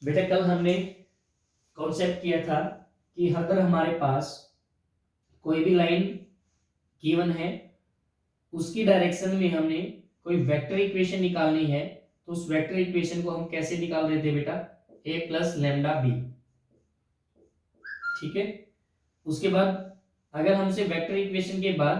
बेटा कल हमने कॉन्सेप्ट किया था कि अगर हमारे पास कोई भी लाइन गिवन है, उसकी डायरेक्शन में हमने कोई वेक्टर इक्वेशन निकालनी है, तो उस वेक्टर इक्वेशन को हम कैसे निकाल रहे थे बेटा, a प्लस लैम्डा बी। ठीक है। उसके बाद अगर हमसे वेक्टर इक्वेशन के बाद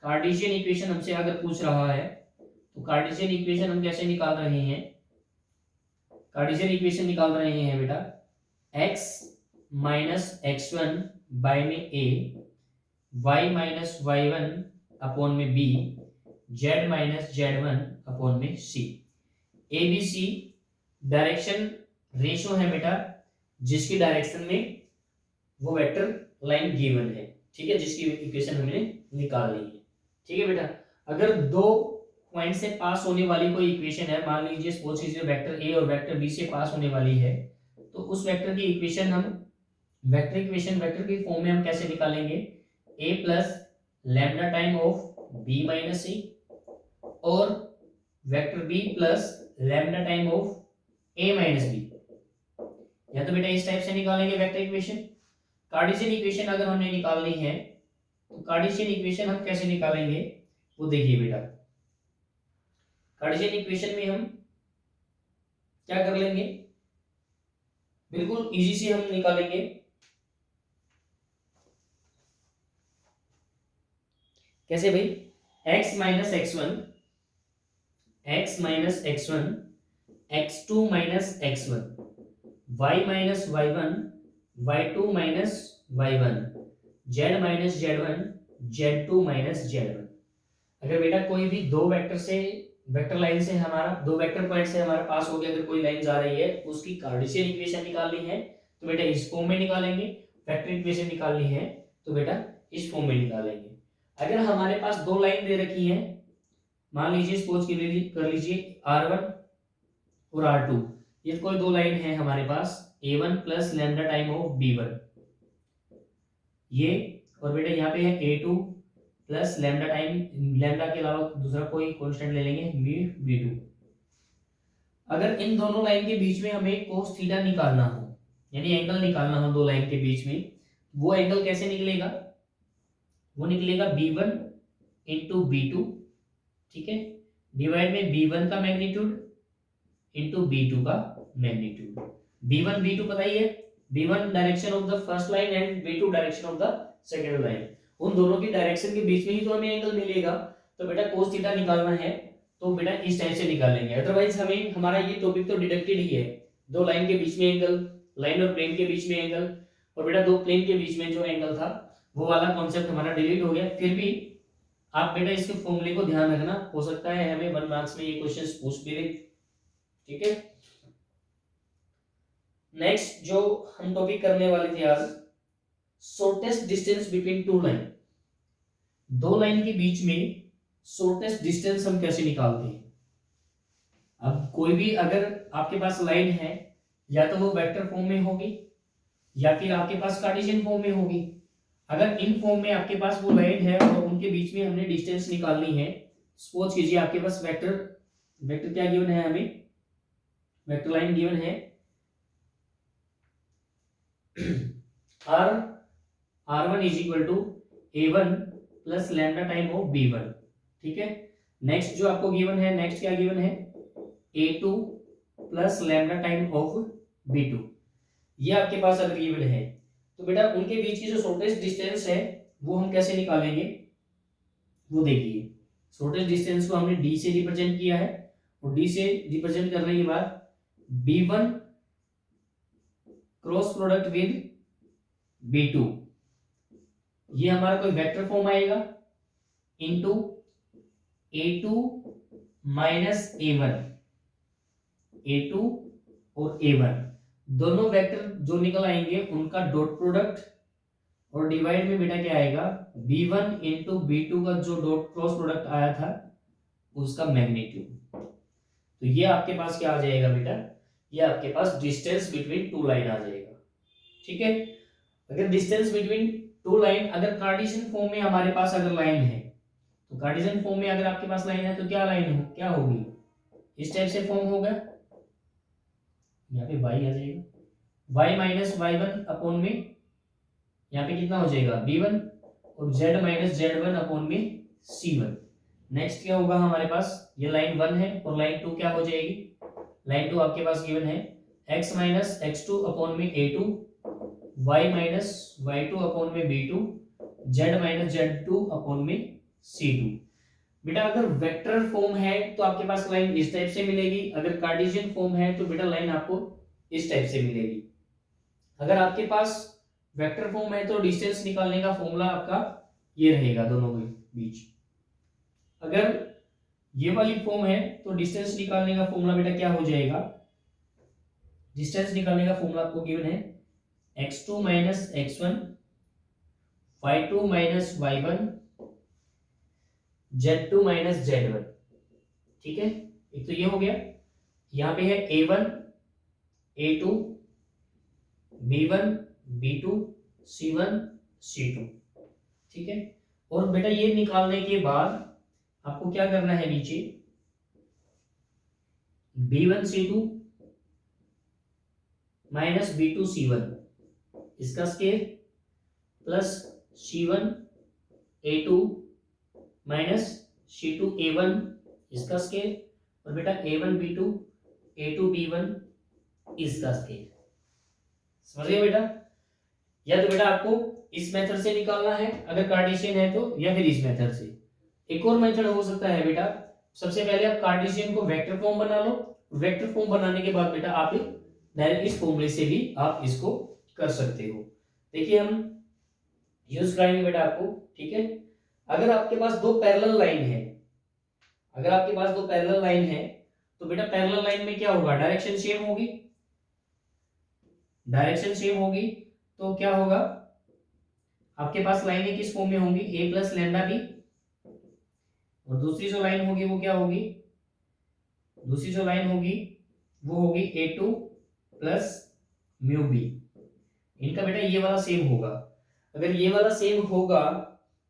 कार्टेशियन इक्वेशन हमसे अगर पूछ रहा है, तो कार्टेशियन इक्वेशन हम कैसे निकाल रहे हैं, कार्टेशियन इक्वेशन निकाल रहे हैं बेटा x minus x one by में a, y minus y one upon में b, z minus z one upon में c। A B C direction ratio है बेटा, जिसकी डायरेक्शन में वो वेक्टर लाइन गिवन है। ठीक है, जिसकी इक्वेशन हमने निकालनी है। ठीक है बेटा, अगर दो पॉइंट से पास होने वाली कोई इक्वेशन है, मान लीजिए सपोज कीजिए वेक्टर ए और वेक्टर बी से पास होने वाली है, तो उस वेक्टर की इक्वेशन हम वेक्टर इक्वेशन वेक्टर की फॉर्म में हम कैसे निकालेंगे, a plus lambda time of b minus c और vector b plus lambda time of a minus b. या तो बेटा इस टाइप से निकालेंगे वेक्टर इक्वेशन। कार्टेशियन इक्वेशन अगर हमने निकालनी है, तो कार्टेशियन इक्वेशन हम कैसे निकालेंगे वो देखिए बेटा। कार्टेशियन इक्वेशन में हम क्या कर लेंगे, बिल्कुल इजी से हम निकालेंगे। कैसे भाई, x minus x one, x minus x one, x two minus x one, y minus y one, y two minus y one, z minus z one, z two minus z one. अगर बेटा कोई भी दो vector से vector line से हमारा दो vector point से हमारे पास हो गया, अगर कोई लाइन जा रही है उसकी कार्टेशियन इक्वेशन निकालनी है, तो बेटा इस फॉर्म में निकालेंगे। वेक्टर इक्वेशन निकालनी है तो बेटा इस फॉर्म में निकालेंगे। अगर हमारे पास दो लाइन दे रखी है, मान लीजिए सपोज कर लीजिए R1 और R2, ये कोई दो लाइन है हमारे पास, A1 plus lambda time of B1 ये, और बेटा यहाँ पे है A2 plus lambda time, lambda के अलावा दूसरा कोई कांस्टेंट ले लेंगे म्यू B2। अगर इन दोनों लाइन के बीच में हमें कोस थीटा निकालना हो, यानी एंगल निकालना हो दो लाइन के बीच में, वो एंगल कैसे निकलेगा, वो निकलेगा B1 इंटू B2। ठीक है, डिवाइड में B1 का मैग्नीट्यूड इंटू B2 का मैग्नीट्यूड। B1 B2 पता ही है, B1 direction of the first line and B2 direction of the second line, उन दोनों की डायरेक्शन के बीच में ही तो हमें एंगल मिलेगा। तो बेटा कोस थीटा निकालना है तो बेटा इस टाइप से निकालेंगे, अदरवाइज हमें हमारा ये टॉपिक तो डिडक्टेड ही है। दो लाइन के बीच में एंगल, लाइन और प्लेन के बीच में एंगल, और बेटा दो प्लेन के बीच में जो एंगल था वो वाला कॉन्सेप्ट हमारा डिलीट हो गया। फिर भी आप बेटा इसके फॉर्मूले को ध्यान रखना, हो सकता है हमें 1 मार्क्स में ये क्वेश्चंस पूछ भी दे। ठीक है, नेक्स्ट जो हम टॉपिक करने वाले थे आज, shortest distance between two line. दो लाइन के बीच में शॉर्टेस्ट डिस्टेंस हम कैसे निकालते हैं। अब कोई भी अगर आपके पास लाइन है, या तो वो वेक्टर फॉर्म में होगी या फिर आपके पास कार्टेशियन फॉर्म में होगी। अगर इन फॉर्म में आपके पास वो लाइन है और उनके बीच में हमने डिस्टेंस निकालनी है, सपोज कीजिए आपके पास वेक्टर वेक्टर क्या गिवन है, हमें वेक्टर लाइन गिवन है R1 is equal to A1 plus lambda time of B1। ठीक है, नेक्स्ट जो आपको गिवन है, नेक्स्ट क्या गिवन है, A2 plus lambda time of B2। ये आपके पास अगर गिवन है, तो बेटा उनके बीच की जो शॉर्टेस्ट डिस्टेंस है वो हम कैसे निकालेंगे, वो देखिए। शॉर्टेस्ट डिस्टेंस को हमने D से रिप्रेजेंट किया है, और D से रिप्रेजेंट करने के बाद B1 cross product with B2, ये हमारा कोई वेक्टर फॉर्म आएगा, into A2 minus A1, A2 और A1 दोनों वेक्टर जो निकल आएंगे उनका डॉट प्रोडक्ट, और डिवाइड में बेटा क्या आएगा, B1 इंटू B2 का जो डॉट क्रॉस प्रोडक्ट आया था उसका मैग्नीट्यूड। तो ये आपके पास क्या आ जाएगा बेटा, ये आपके पास डिस्टेंस बिटवीन टू लाइन आ जाएगा। ठीक है, अगर डिस्टेंस बिटवीन टू लाइन, अगर कार्टेशियन फॉर्म में हमारे पास अगर लाइन है, तो कार्टेशियन फॉर्म में अगर आपके पास लाइन है तो क्या लाइन हो क्या होगी, इस टाइप से फॉर्म होगा, यहाँ पे y आ जाएगा, y minus y one upon में यहाँ पे कितना हो जाएगा b1, और z माइनस z1 अपॉन में c1। नेक्स्ट क्या होगा हमारे पास, ये लाइन 1 है और लाइन 2 क्या हो जाएगी, लाइन 2 आपके पास गिवन है x माइनस x2 अपॉन में a2, y minus y2 upon में b2, z minus z2 upon में c2। बेटा अगर वेक्टर फॉर्म है तो आपके पास लाइन इस टाइप से मिलेगी, अगर कार्टेशियन फॉर्म है तो बेटा लाइन आपको इस टाइप से मिलेगी। अगर आपके पास वेक्टर फॉर्म है तो डिस्टेंस निकालने का फॉर्मूला आपका ये रहेगा दोनों के बीच। अगर ये वाली फॉर्म है तो डिस्टेंस निकालने का फॉर्मूला बेटा क्या हो जाएगा, डिस्टेंस निकालने का फॉर्मूला आपको गिवन है x2 minus x1, y2 minus y1, z2 minus z1। ठीक है, एक तो ये हो गया। यहाँ पे है a1, a2, b1, b2, c1, c2। ठीक है, और बेटा ये निकालने के बाद आपको क्या करना है, नीचे b1 c2 minus b2 c1 इसका square, plus c1 a2 minus c2 a1 इसका स्केयर, और बेटा a1 b2 a2 b1 इसका स्केयर। समझ गए बेटा, या तो बेटा आपको इस मेथड से निकालना है अगर कार्टेशियन है तो, या फिर इस मेथड से। एक और मेथड हो सकता है बेटा, सबसे पहले आप कार्टेशियन को वेक्टर फॉर्म बना लो, वेक्टर फॉर्म बनाने के बाद बेटा आप डायरेक्ट इस फॉर्मूले से भी आप इसको कर सकते हो। देखिए हम यूज करेंगे बेटा आपको। ठीक है, अगर आपके पास दो पैरेलल लाइन है, अगर आपके पास दो पैरेलल लाइन है तो बेटा पैरेलल लाइन में क्या होगा, डायरेक्शन सेम होगी, डायरेक्शन सेम होगी तो क्या होगा, आपके पास लाइनें किस फॉर्म में होंगी, a प्लस लैम्डा बी, और दूसरी जो लाइन होगी वो क्या होगी, दूसरी जो लाइन होगी वो होगी a2 प्लस म्यू बी। इनका बेटा ये वाला सेम होगा। अगर ये वाला सेम होगा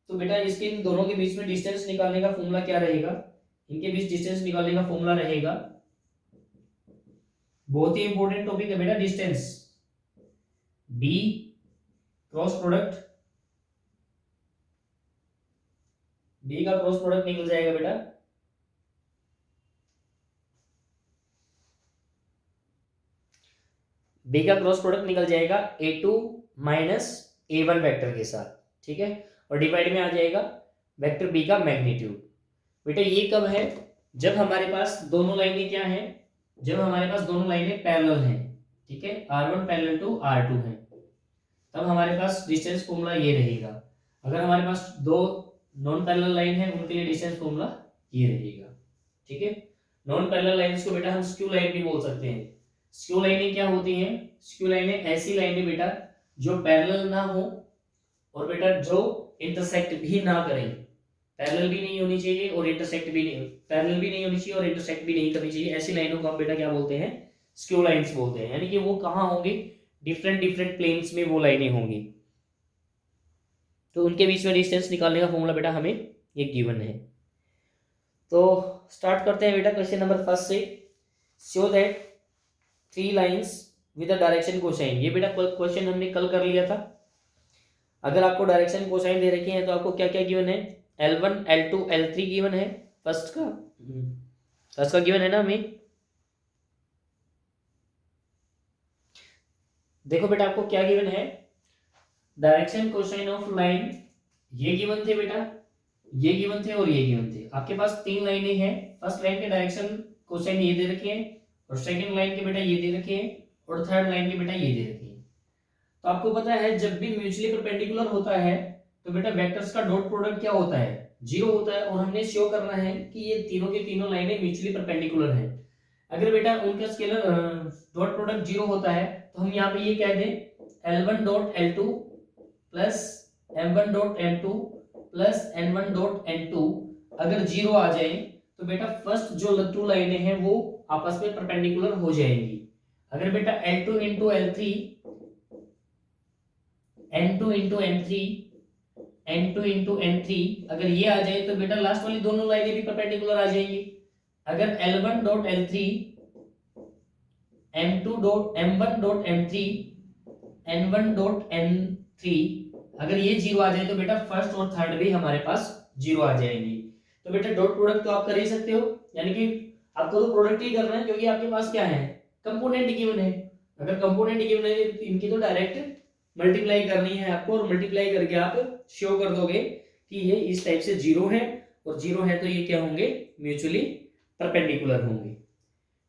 तो बेटा इसके इन दोनों के बीच में डिस्टेंस निकालने का फॉर्मूला क्या रहेगा, इनके बीच डिस्टेंस निकालने का फॉर्मूला रहेगा, बहुत ही इंपॉर्टेंट टॉपिक है बेटा distance, b cross product, b का क्रॉस प्रोडक्ट निकल जाएगा बेटा बी का क्रॉस प्रोडक्ट निकल जाएगा a2 माइनस a1 वेक्टर के साथ। ठीक है, और डिवाइड में आ जाएगा वेक्टर b का मैग्नीट्यूड। बेटा ये कब है, जब हमारे पास दोनों लाइनें क्या हैं, जब हमारे पास दोनों लाइनें पैरेलल हैं। ठीक है, r1 पैरेलल टू r2 है, तब हमारे पास डिस्टेंस फॉर्मूला ये रहेगा। अगर हमारे पास दो नॉन पैरेलल लाइन है उनके लिए डिस्टेंस फॉर्मूला ये रहेगा। ठीक है, नॉन पैरेलल लाइंस को बेटा हम स्क्यू लाइन भी बोल सकते हैं। स्क्यू लाइनें क्या होती हैं, स्क्यू लाइनें ऐसी लाइनें बेटा जो पैरेलल ना हो और बेटा जो इंटरसेक्ट भी ना करें, पैरेलल भी नहीं होनी चाहिए और इंटरसेक्ट भी नहीं, पैरेलल भी नहीं होनी चाहिए और इंटरसेक्ट भी नहीं करनी चाहिए, ऐसी लाइनों को हम बेटा क्या बोलते हैं, स्क्यू लाइंस बोलते हैं। यानी कि वो कहाँ होंगी, डिफरेंट डिफरेंट प्लेन्स में वो लाइनें होंगी, तो उनके बीच में डिस्टेंस निकालने का फॉर्मूला बेटा हमें ये गिवन है। तो स्टार्ट करते हैं बेटा क्वेश्चन नंबर फर्स्ट से। Show that three lines with the direction cosine. ये बेटा क्वेश्चन हमने कल कर लिया था। अगर आपको डायरेक्शन कोसाइन दे रखे हैं तो आपको क्या क्या गिवन है, L1 L2 L3 गिवन है। फर्स्ट का गिवन है ना हमें। देखो बेटा आपको क्या गिवन है, डायरेक्शन कोसाइन ऑफ लाइन ये गिवन थे बेटा, ये गिवन थे और ये गिवन थे। आपके पास तीन लाइनें हैं, फर्स्ट लाइन के डायरेक्शन कोसाइन ये दे रखे हैं, और सेकंड लाइन के बेटा ये दे रखे हैं, और थर्ड लाइन के बेटा ये दे रखे हैं। तो आपको पता है जब भी म्यूचुअली परपेंडिकुलर होता है तो बेटा वेक्टर्स का डॉट प्रोडक्ट क्या होता है, जीरो होता है, और हमने शो करना है कि ये तीनों की तीनों लाइनें म्यूचुअली परपेंडिकुलर हैं। अगर बेटा उनका स्केलर डॉट प्रोडक्ट जीरो होता है तो हम यहाँ पे ये कह दें L1 dot L2 plus M1 dot M2 plus N1 dot N2 अगर जीरो आ जाए तो बेटा फर्स्ट जो टू लाइनें हैं वो आपस में परपेंडिकुलर हो जाएंगी। अगर बेटा L2 into L3 N2 into N3 N2 into N3 अगर ये आ जाए तो बेटा लास्ट वाली दोनों लाइनें भी परपेंडिकुलर आ जाएंगी। अगर L1 dot L3 m1.m3 n1.n3 अगर ये जीरो आ जाए तो बेटा फर्स्ट और थर्ड भी हमारे पास जीरो आ जाएंगे। तो बेटा डॉट प्रोडक्ट तो आप कर ही सकते हो, यानी कि आपको तो प्रोडक्ट ही करना है क्योंकि आपके पास क्या है, कंपोनेंट गिवन है। अगर कंपोनेंट गिवन है तो इनकी तो डायरेक्ट मल्टीप्लाई करनी है आपको, और मल्टीप्लाई करके आप शो कर दोगे कि ये इस टाइप से जीरो है, और जीरो है तो ये क्या होंगे, म्यूचुअली परपेंडिकुलर होंगे।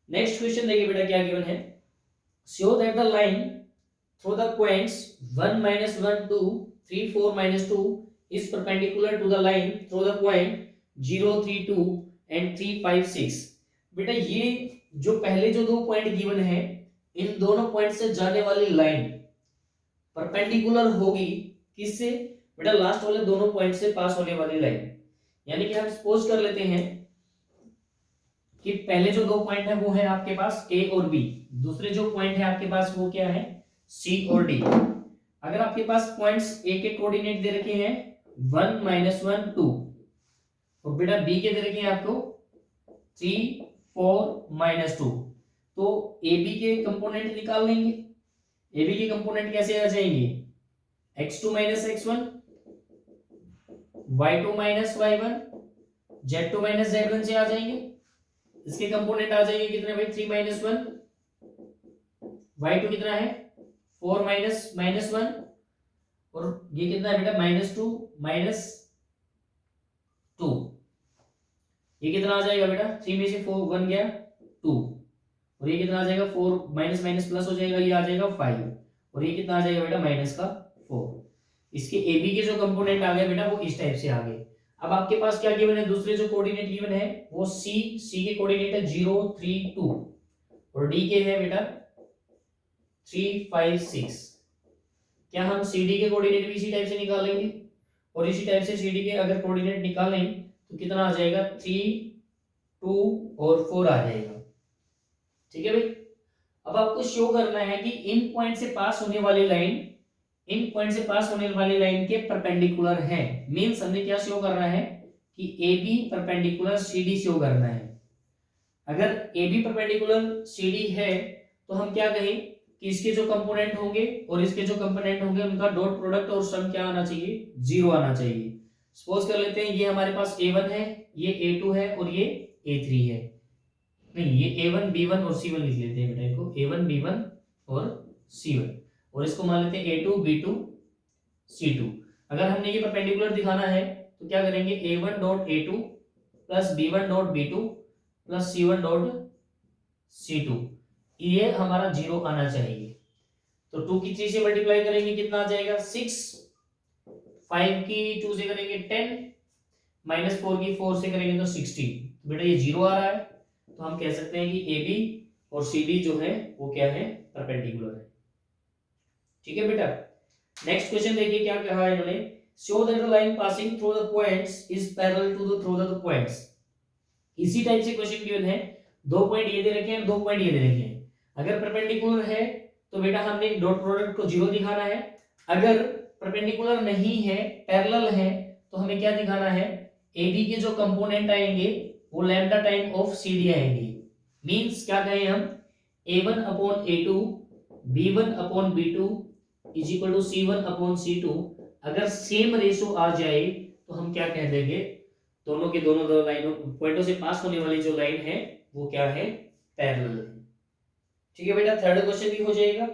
नेक्स्ट क्वेश्चन देखिए बेटा क्या गिवन है, show that the line through the points 1 -1 2 3 4 -2 is perpendicular to the line through the point 0 3 2 and 3 5 6। बेटा ये जो पहले जो दो पॉइंट गिवन है, इन दोनों पॉइंट से जाने वाली लाइन परपेंडिकुलर होगी किससे, बेटा लास्ट वाले दोनों पॉइंट से पास होने वाली लाइन। यानी कि हम सपोज कर लेते हैं कि पहले जो दो पॉइंट है वो है आपके पास ए और बी, दूसरे जो पॉइंट है आपके पास वो क्या है, सी और डी। अगर आपके पास पॉइंट्स ए के कोऑर्डिनेट दे रखे हैं 1 -1 2, और बेटा बी के दे रखे हैं आपको 3 4 -2, तो ए बी के कंपोनेंट निकाल लेंगे। ए बी के कंपोनेंट कैसे आ जाएंगे, x2 - x1 y2 - y1 z2 - z1 से आ जाएंगे। इसके कंपोनेंट आ जाएंगे कितने भाई, 3 -1, y2 कितना है 4 -1, और ये कितना है बेटा -2 -2, ये कितना आ जाएगा बेटा, 3 में से 4 1 गया 2, और ये कितना आ जाएगा 4 माइनस माइनस प्लस हो जाएगा, ये आ जाएगा 5, और ये कितना आ जाएगा बेटा माइनस का 4। इसके ए बी के जो कंपोनेंट आ गए बेटा वो इस टाइप से आ गए। अब आपके पास क्या गिवन है, दूसरे जो कोऑर्डिनेट गिवन है वो सी के कोऑर्डिनेट है 0 3 2, और डी के है बेटा 3 5 6। क्या हम सी डी के कोऑर्डिनेट भी इसी टाइप से निकालेंगे, और इसी टाइप से सी डी के अगर कोऑर्डिनेट निकालें तो कितना आ जाएगा 3 2 और 4 आ जाएगा। ठीक है भाई, अब आपको शो करना है कि इन पॉइंट से पास होने वाली लाइन, इन पॉइंट से पास होने वाली लाइन के परपेंडिकुलर है। मींस हमने क्या शो करना है कि A B perpendicular C D show करना है। अगर A B perpendicular C D है तो हम क्या कहें कि इसके जो कंपोनेंट होंगे और इसके जो कंपोनेंट होंगे उनका डॉट प्रोडक्ट और सम क्या आना चाहिए, जीरो आना चाहिए। सपोज कर लेते हैं ये हमारे पास a1 है, ये a2 है और ये a3 है। नहीं, ये a1 b1 और c1 लिख लेते हैं बेटा, इनको a1 b1 और c1, और इसको मान लेते हैं a2 b2 c2। अगर हमने ये परपेंडिकुलर दिखाना है तो क्या करेंगे, a1 dot a2 plus b1 dot b2 plus c1 dot c2, ये हमारा जीरो आना चाहिए। तो 2 की 3 से मल्टीप्लाई करेंगे कितना आ जाएगा 6, 5 की 2 से करेंगे 10, -4 की 4 से करेंगे तो 16। तो बेटा ये जीरो आ रहा है, तो हम कह सकते हैं कि ए बी और सी डी जो है वो क्या है, परपेंडिकुलर है। ठीक है बेटा, नेक्स्ट क्वेश्चन देखिए क्या कहा है इन्होंने, show that the line passing through the points is parallel to the through the points. इसी टाइप से क्वेश्चन गिवन है, दो पॉइंट ये दे रखे हैं, दो पॉइंट ये दे रखे हैं। अगर परपेंडिकुलर है तो बेटा हमने डॉट प्रोडक्ट को जीरो दिखाना है, अगर परपेंडिकुलर नहीं है पैरेलल है तो हमें क्या दिखाना है, ए बी के जो कंपोनेंट आएंगे वो lambda time of C D आएंगे। मींस क्या कहें हम, a1 upon a2 b1 upon b2 is equal to c1 upon c2। अगर सेम रेशो आ जाए तो हम क्या कह देंगे, दोनों के दोनों दो लाइनों पॉइंटों से पास होने वाली जो लाइन है वो क्या है, पैरेलल है। ठीक है बेटा, थर्ड क्वेश्चन भी हो जाएगा।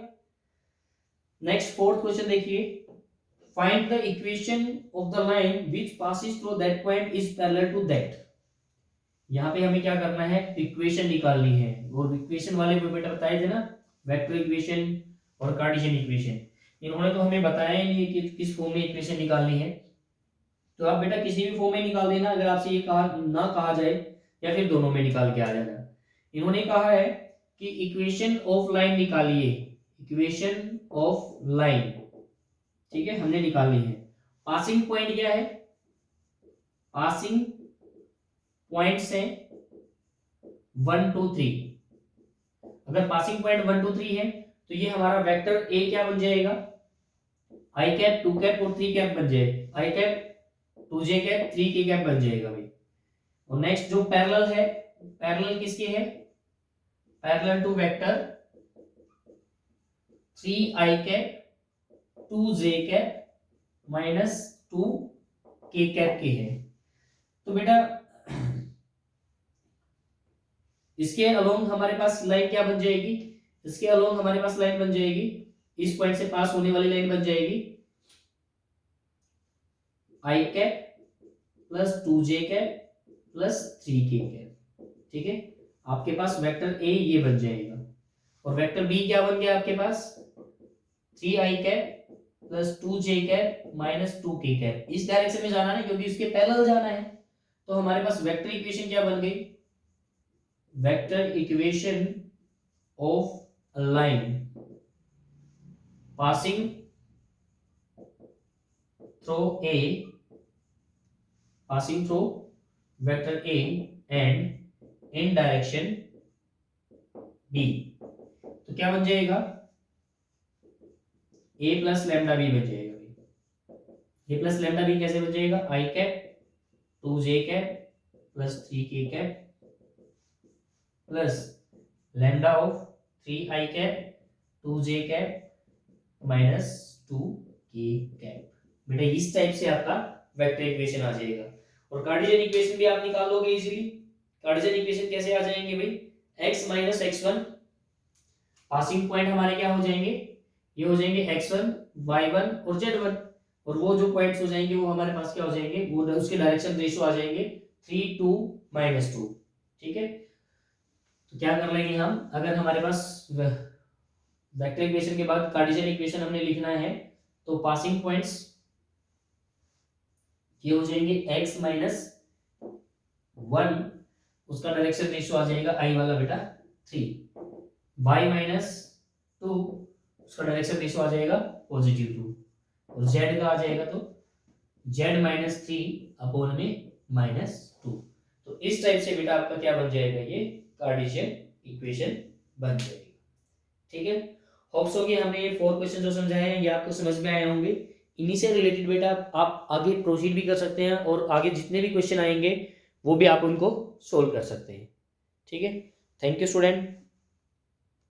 नेक्स्ट फोर्थ क्वेश्चन देखिए, find the equation of the line which passes through that point is parallel to that. यहाँ पे हमें क्या करना है, इक्वेशन निकालनी है, और इक्वेशन वाले को बेटा बताए थे ना, वेक्टर इक्वेशन और कार्टेशियन इक्वेशन। इन्होंने तो हमें बताया ही नहीं कि किस फॉर्म में इक्वेशन निकालनी है, तो आप बेटा किसी भी फॉर्म में निकाल देना, अगर आपसे ये कहा ना कहा जाए, या फिर दोनों में निकाल के आ जाना। इन्होंने कहा है कि इक्वेशन ऑफ लाइन निकालिए, इक्वेशन ऑफ लाइन, ठीक है, हमने निकालनी है। पासिंग पॉइंट क्या है, पासिंग पॉइंट्स हैं 1 2 3। अगर पासिंग पॉइंट 1 2 3 है तो ये हमारा वेक्टर ए क्या बन जाएगा, आई कैप 2 कैप और 3 कैप बन जाएगा, आई कैप 2 जे कैप 3 के कैप बन जाएगा भाई। और नेक्स्ट जो पैरेलल है, पैरेलल किसके है, parallel to vector 3i cap 2j cap minus 2k cap की है। तो बेटा इसके अलोंग हमारे पास लाइन क्या बन जाएगी, इसके अलोंग हमारे पास लाइन बन जाएगी, इस पॉइंट से पास होने वाली लाइन बन जाएगी i cap plus 2j cap plus 3k cap. ठीक है, आपके पास वेक्टर ए ये बन जाएगा, और वेक्टर बी क्या बन गया आपके पास 3i cap plus 2j cap minus 2k cap. इस डायरेक्शन में जाना है क्योंकि इसके पैरेलल जाना है। तो हमारे पास वेक्टर इक्वेशन क्या बन गई, vector equation of a line passing through a, passing through vector A and in direction B। तो क्या बन जाएगा, A प्लस लैम्डा बी बन जाएगा। A प्लस लैम्डा बी कैसे बन जाएगा, i cap 2j cap plus 3k cap plus lambda of 3i cap 2j cap minus 2k cap. बेटा इस टाइप से आपका वेक्टर इक्वेशन आ जाएगा। और कार्टेशियन इक्वेशन भी आप निकाल लोगे इजीली। कार्टेशियन इक्वेशन कैसे आ जाएंगे भाई, x minus x1 passing point हमारे क्या हो जाएंगे, ये हो जाएंगे x1 y1 और z1, और वो जो पॉइंट्स हो जाएंगे वो हमारे पास क्या हो जाएंगे, वो उसके डायरेक्शन रेशियो आ जाएंगे 3 2 -2। ठीक है, तो क्या कर लेंगे हम, अगर हमारे पास वेक्टर इक्वेशन के बाद कार्टेशियन इक्वेशन हमने लिखना है तो पासिंग पॉइंट्स ये हो जाएंगे x माइनस 1, उसका डायरेक्शन रेशियो आ जाएगा i वाला बेटा 3, y माइनस 2 उसका डायरेक्शन रेशियो आ जाएगा पॉजिटिव 2, और z का आ जाएगा तो z माइनस 3 अपॉन में माइनस 2। तो इस टाइप से बेटा आपका क्या बन जाएगा, ये कार्टेशियन इक्वेशन बन जाएगी। ठीक है, होप्स हो कि हमने ये 4 क्वेश्चन जो समझाए हैं ये आपको समझ में आए होंगे। इन्हीं से रिलेटेड बेटा आप आगे प्रोसीड भी कर सकते हैं, और आगे जितने भी क्वेश्चन आएंगे वो भी आप उनको सोल्व कर सकते हैं। ठीक है, थैंक यू स्टूडेंट।